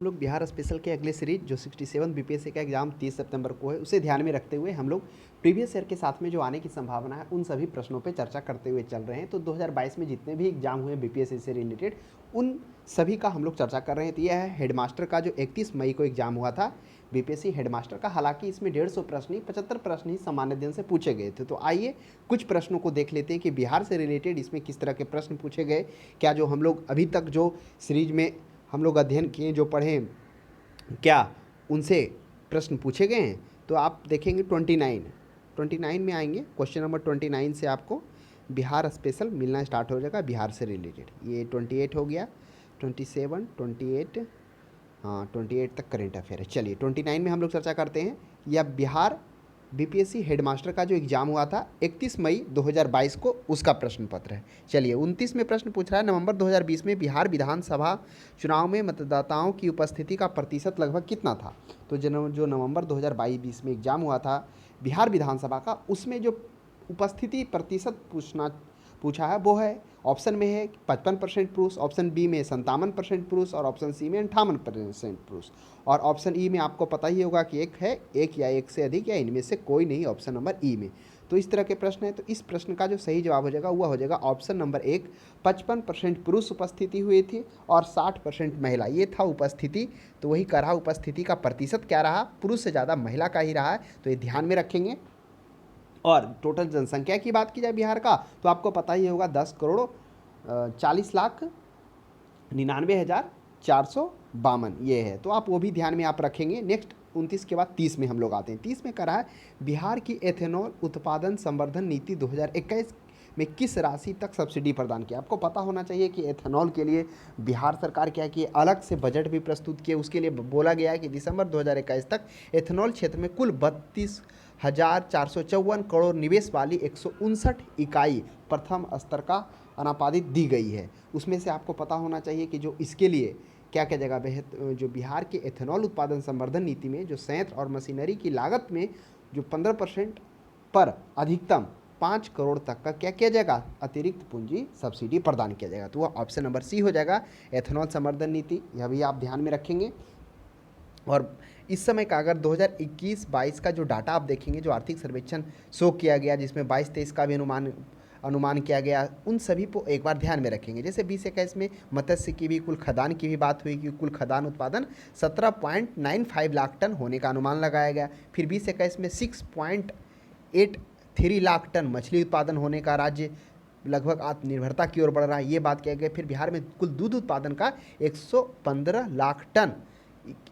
हम लोग बिहार स्पेशल के अगले सीरीज जो 67 बीपीएससी का एग्जाम 30 सितंबर को है उसे ध्यान में रखते हुए हम लोग प्रीवियस ईयर के साथ में जो आने की संभावना है उन सभी प्रश्नों पे चर्चा करते हुए चल रहे हैं। तो 2022 में जितने भी एग्जाम हुए बीपीएससी से रिलेटेड उन सभी का हम लोग चर्चा कर रहे हैं। तो यह है हेडमास्टर का जो 31 मई को एग्जाम हुआ था बीपीएससी हेडमास्टर का। हालांकि इसमें 150 प्रश्न ही 75 प्रश्न ही सामान्य दिन से पूछे गए थे। तो आइए कुछ प्रश्नों को देख लेते हैं कि बिहार से रिलेटेड इसमें किस तरह के प्रश्न पूछे गए। क्या जो हम लोग अभी तक जो सीरीज में हम लोग अध्ययन किए जो पढ़े क्या उनसे प्रश्न पूछे गए हैं। तो आप देखेंगे 29 में आएंगे। क्वेश्चन नंबर 29 से आपको बिहार स्पेशल मिलना स्टार्ट हो जाएगा बिहार से रिलेटेड। ये 28 हो गया, 27, 28, हाँ 28 तक करेंट अफेयर है। चलिए 29 में हम लोग चर्चा करते हैं। या बिहार बीपीएससी हेडमास्टर का जो एग्ज़ाम हुआ था 31 मई 2022 को, उसका प्रश्न पत्र है। चलिए 29 में प्रश्न पूछ रहा है, नवंबर 2020 में बिहार विधानसभा चुनाव में मतदाताओं की उपस्थिति का प्रतिशत लगभग कितना था। तो जो नवंबर 2022 में एग्ज़ाम हुआ था बिहार विधानसभा का, उसमें जो उपस्थिति प्रतिशत पूछा है वो है, ऑप्शन में है 55% पुरुष, ऑप्शन बी में 57% पुरुष और ऑप्शन सी में 58% पुरुष। और ऑप्शन ई में आपको पता ही होगा कि एक है, एक या एक से अधिक या इनमें से कोई नहीं, ऑप्शन नंबर ई में। तो इस तरह के प्रश्न है। तो इस प्रश्न का जो सही जवाब हो जाएगा वह हो जाएगा ऑप्शन नंबर एक, 55% पुरुष उपस्थिति हुई थी और 60% महिला, ये था उपस्थिति। तो वही कहा उपस्थिति का प्रतिशत क्या रहा, पुरुष से ज़्यादा महिला का ही रहा है। तो ये ध्यान में रखेंगे। और टोटल जनसंख्या की बात की जाए बिहार का, तो आपको पता ही होगा 10,40,99,452 ये है। तो आप वो भी ध्यान में आप रखेंगे। नेक्स्ट 29 के बाद 30 में हम लोग आते हैं। 30 में करा है बिहार की एथेनॉल उत्पादन संवर्धन नीति 2021 में किस राशि तक सब्सिडी प्रदान किया। आपको पता होना चाहिए कि एथेनॉल के लिए बिहार सरकार क्या की अलग से बजट भी प्रस्तुत किए। उसके लिए बोला गया है कि दिसंबर 2021 तक एथेनॉल क्षेत्र में कुल 32,454 करोड़ निवेश वाली 159 इकाई प्रथम स्तर का अनापादित दी गई है। उसमें से आपको पता होना चाहिए कि जो इसके लिए क्या क्या जगह जो बिहार के एथेनॉल उत्पादन संवर्धन नीति में जो संयंत्र और मशीनरी की लागत में जो 15% पर अधिकतम 5 करोड़ तक का क्या किया जाएगा, अतिरिक्त पूंजी सब्सिडी प्रदान किया जाएगा। तो वह ऑप्शन नंबर सी हो जाएगा, एथेनॉल संवर्धन नीति। यह भी आप ध्यान में रखेंगे। और इस समय का अगर 2021-22 का जो डाटा आप देखेंगे, जो आर्थिक सर्वेक्षण शो किया गया जिसमें 22-23 का भी अनुमान किया गया, उन सभी को एक बार ध्यान में रखेंगे। जैसे 2021 में मत्स्य की भी, कुल खदान की भी बात हुई कि कुल खदान उत्पादन 17.95 लाख टन होने का अनुमान लगाया गया। फिर 2021 में 6.83 लाख टन मछली उत्पादन होने का राज्य लगभग आत्मनिर्भरता की ओर बढ़ रहा है, ये बात किया गया। फिर बिहार में कुल दूध उत्पादन का 115 लाख टन,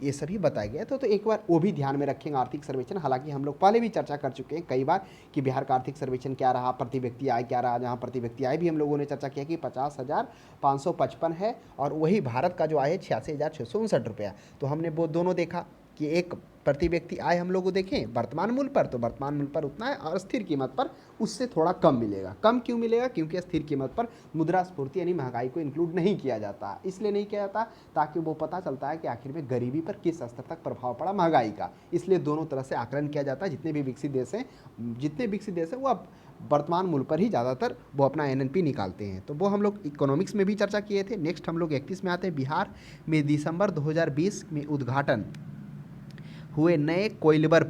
ये सभी बताया गया। तो एक बार वो भी ध्यान में रखेंगे आर्थिक सर्वेक्षण। हालांकि हम लोग पहले भी चर्चा कर चुके हैं कई बार कि बिहार का आर्थिक सर्वेक्षण क्या रहा, प्रति व्यक्ति आय क्या रहा। जहाँ प्रति व्यक्ति आय भी हम लोगों ने चर्चा किया कि 50,555 है और वही भारत का जो आय है 86,659 रुपया। तो हमने वो दोनों देखा कि एक प्रति व्यक्ति आय हम लोग देखें वर्तमान मूल्य पर, तो वर्तमान मूल्य पर उतना है और स्थिर कीमत पर उससे थोड़ा कम मिलेगा। कम क्यों मिलेगा, क्योंकि स्थिर कीमत पर मुद्रास्फीति यानी महंगाई को इंक्लूड नहीं किया जाता। इसलिए नहीं किया जाता ताकि वो पता चलता है कि आखिर में गरीबी पर किस स्तर तक प्रभाव पड़ा महंगाई का। इसलिए दोनों तरह से आकलन किया जाता है। जितने विकसित देश हैं वो अब वर्तमान मूल्य पर ही ज़्यादातर वो अपना एनएनपी निकालते हैं। तो वो हम लोग इकोनॉमिक्स में भी चर्चा किए थे। नेक्स्ट हम लोग 31 में आते हैं। बिहार में दिसंबर 2020 में उद्घाटन हुए नए कोइलवर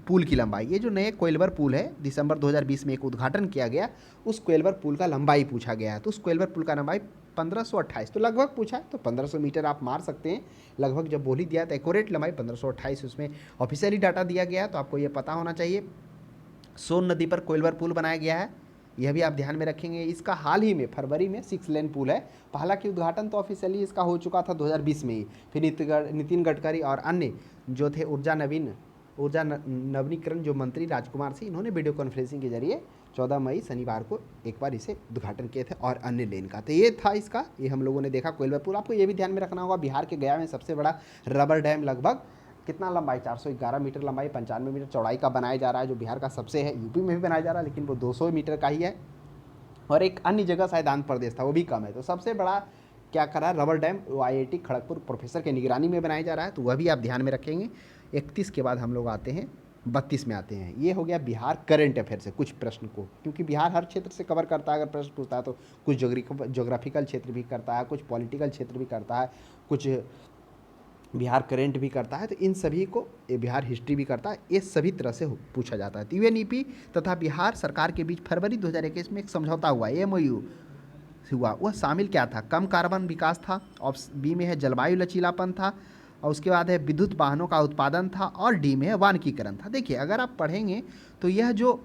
पुल की लंबाई। ये जो नए कोइलवर पुल है दिसंबर 2020 में एक उद्घाटन किया गया, उस कोइलवर पुल का लंबाई पूछा गया है। तो उस कोइलवर पुल का लंबाई 1528, तो लगभग पूछा है तो 1500 मीटर आप मार सकते हैं। लगभग जब बोली दिया तो एक्यूरेट लंबाई 1528 उसमें ऑफिशियली डाटा दिया गया है। तो आपको ये पता होना चाहिए सोन नदी पर कोइलवर पुल बनाया गया है, यह भी आप ध्यान में रखेंगे। इसका हाल ही में फरवरी में 6 लेन पुल है। हालांकि उद्घाटन तो ऑफिशियली इसका हो चुका था 2020 में ही। फिर नितिन गडकरी और अन्य जो थे ऊर्जा नवीनीकरण जो मंत्री राजकुमार सिंह, इन्होंने वीडियो कॉन्फ्रेंसिंग के जरिए 14 मई शनिवार को एक बार इसे उद्घाटन किए थे और अन्य लेन का। तो ये था इसका, ये हम लोगों ने देखा कोइलवर पुल। आपको ये भी ध्यान में रखना होगा बिहार के गया में सबसे बड़ा रबर डैम लगभग कितना लंबाई, 411 मीटर लंबाई, 95 मीटर चौड़ाई का बनाया जा रहा है, जो बिहार का सबसे है। यूपी में भी बनाया जा रहा है लेकिन वो 200 मीटर का ही है। और एक अन्य जगह शायद आंध्र प्रदेश था, वो भी कम है। तो सबसे बड़ा क्या करा है रबर डैम, वो आईआईटी खड़गपुर प्रोफेसर के निगरानी में बनाया जा रहा है। तो वह भी आप ध्यान में रखेंगे। 31 के बाद हम लोग आते हैं 32 में आते हैं। ये हो गया बिहार करंट अफेयर से कुछ प्रश्न को, क्योंकि बिहार हर क्षेत्र से कवर करता है। अगर प्रश्न पूछता है तो कुछ जोग्राफिकल क्षेत्र भी करता है, कुछ पॉलिटिकल क्षेत्र भी करता है, कुछ बिहार करंट भी करता है, तो इन सभी को ये बिहार हिस्ट्री भी करता है, ये सभी तरह से पूछा जाता है। तो यूएनईपी तथा बिहार सरकार के बीच फरवरी 2021 में एक समझौता हुआ, एमओयू हुआ। वह शामिल क्या था? कम कार्बन विकास था, ऑप्शन बी में है जलवायु लचीलापन था, और उसके बाद है विद्युत वाहनों का उत्पादन था, और डी में है वानिकीकरण था। देखिए अगर आप पढ़ेंगे तो यह जो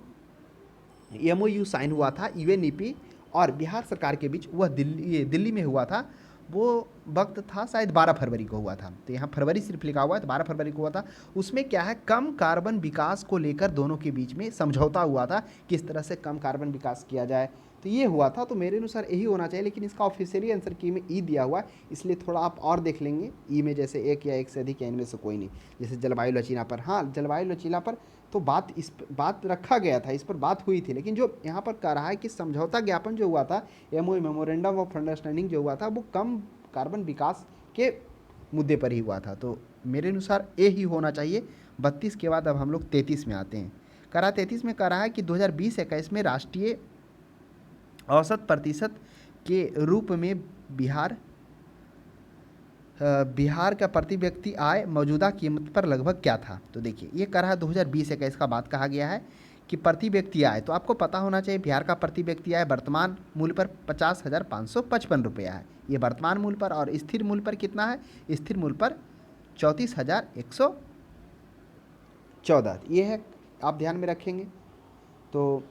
एमओयू साइन हुआ था यूएनईपी और बिहार सरकार के बीच, वह दिल्ली में हुआ था। वो वक्त था शायद 12 फरवरी को हुआ था, तो यहाँ फरवरी सिर्फ लिखा हुआ है, तो 12 फरवरी को हुआ था। उसमें क्या है, कम कार्बन विकास को लेकर दोनों के बीच में समझौता हुआ था, किस तरह से कम कार्बन विकास किया जाए, तो ये हुआ था। तो मेरे अनुसार यही होना चाहिए, लेकिन इसका ऑफिशियली आंसर की में ई दिया हुआ है, इसलिए थोड़ा आप और देख लेंगे ई में, जैसे एक या एक से अधिक या इनमें से कोई नहीं। जैसे जलवायु लचीला पर, हाँ जलवायु लचीला पर तो बात रखा गया था, इस पर बात हुई थी, लेकिन जो यहाँ पर कह रहा है कि समझौता ज्ञापन जो हुआ था, एमओयू मेमोरेंडम ऑफ अंडरस्टैंडिंग जो हुआ था, वो कम कार्बन विकास के मुद्दे पर ही हुआ था। तो मेरे अनुसार ए ही होना चाहिए। 32 के बाद अब हम लोग 33 में आते हैं। करा 33 में कह रहा है कि 2020-21 में राष्ट्रीय औसत प्रतिशत के रूप में बिहार का प्रति व्यक्ति आय मौजूदा कीमत पर लगभग क्या था? तो देखिए ये कह रहा है 2020-21 का बात कहा गया है कि प्रति व्यक्ति आय, तो आपको पता होना चाहिए बिहार का प्रति व्यक्ति आय वर्तमान मूल्य पर 50,555 रुपया है, ये वर्तमान मूल्य पर। और स्थिर मूल्य पर कितना है? स्थिर मूल्य पर 34,114, ये है, आप ध्यान में रखेंगे। तो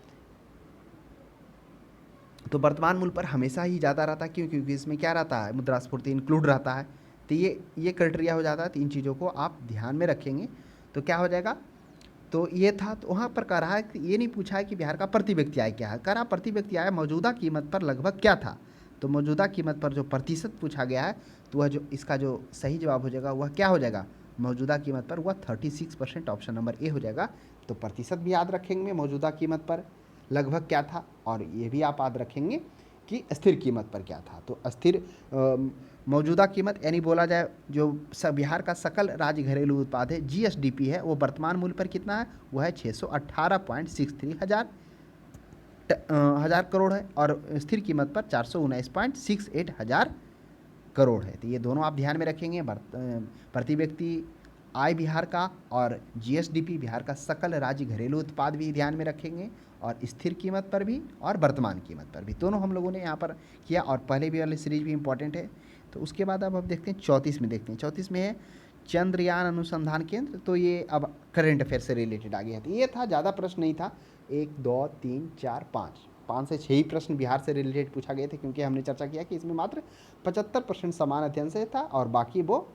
वर्तमान मूल्य पर हमेशा ही ज़्यादा रहता है, क्यों? क्योंकि इसमें क्या रहता है, मुद्रास्फीति इंक्लूड रहता है। तो ये क्राइटेरिया हो जाता है, तो इन चीज़ों को आप ध्यान में रखेंगे तो क्या हो जाएगा। तो ये था, तो वहाँ पर कह रहा है कि ये नहीं पूछा है कि बिहार का प्रति व्यक्ति आय क्या है, कह रहा प्रति व्यक्ति आय मौजूदा कीमत पर लगभग क्या था। तो मौजूदा कीमत पर जो प्रतिशत पूछा गया है, तो वह जो इसका जो सही जवाब हो जाएगा वह क्या हो जाएगा, मौजूदा कीमत पर वह 36%, ऑप्शन नंबर ए हो जाएगा। तो प्रतिशत भी याद रखेंगे मौजूदा कीमत पर लगभग क्या था, और ये भी आप याद रखेंगे कि स्थिर कीमत पर क्या था। तो स्थिर मौजूदा कीमत यानी बोला जाए जो बिहार का सकल राज्य घरेलू उत्पाद है, जीएसडीपी है, वो वर्तमान मूल्य पर कितना है, वो है 618.63 हजार करोड़ है, और स्थिर कीमत पर 419.68 हजार करोड़ है। तो ये दोनों आप ध्यान में रखेंगे, प्रति व्यक्ति आय बिहार का और जीएसडीपी बिहार का सकल राज्य घरेलू उत्पाद भी ध्यान में रखेंगे, और स्थिर कीमत पर भी और वर्तमान कीमत पर भी, दोनों हम लोगों ने यहाँ पर किया। और पहले भी वाली सीरीज भी इंपॉर्टेंट है। तो उसके बाद अब देखते हैं 34 में, देखते हैं 34 में है चंद्रयान अनुसंधान केंद्र। तो ये अब करंट अफेयर से रिलेटेड आ गया था, ये था, ज़्यादा प्रश्न नहीं था, 1 2 3 4 5 से 6 ही प्रश्न बिहार से रिलेटेड पूछा गए थे, क्योंकि हमने चर्चा किया कि इसमें मात्र 75% समान अध्ययन से था, और बाकी वो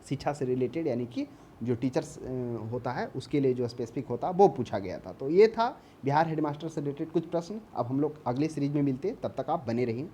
शिक्षा से रिलेटेड, यानी कि जो टीचर्स होता है उसके लिए जो स्पेसिफिक होता है वो पूछा गया था। तो ये था बिहार हेडमास्टर से रिलेटेड कुछ प्रश्न। अब हम लोग अगले सीरीज में मिलते हैं, तब तक आप बने रहिए।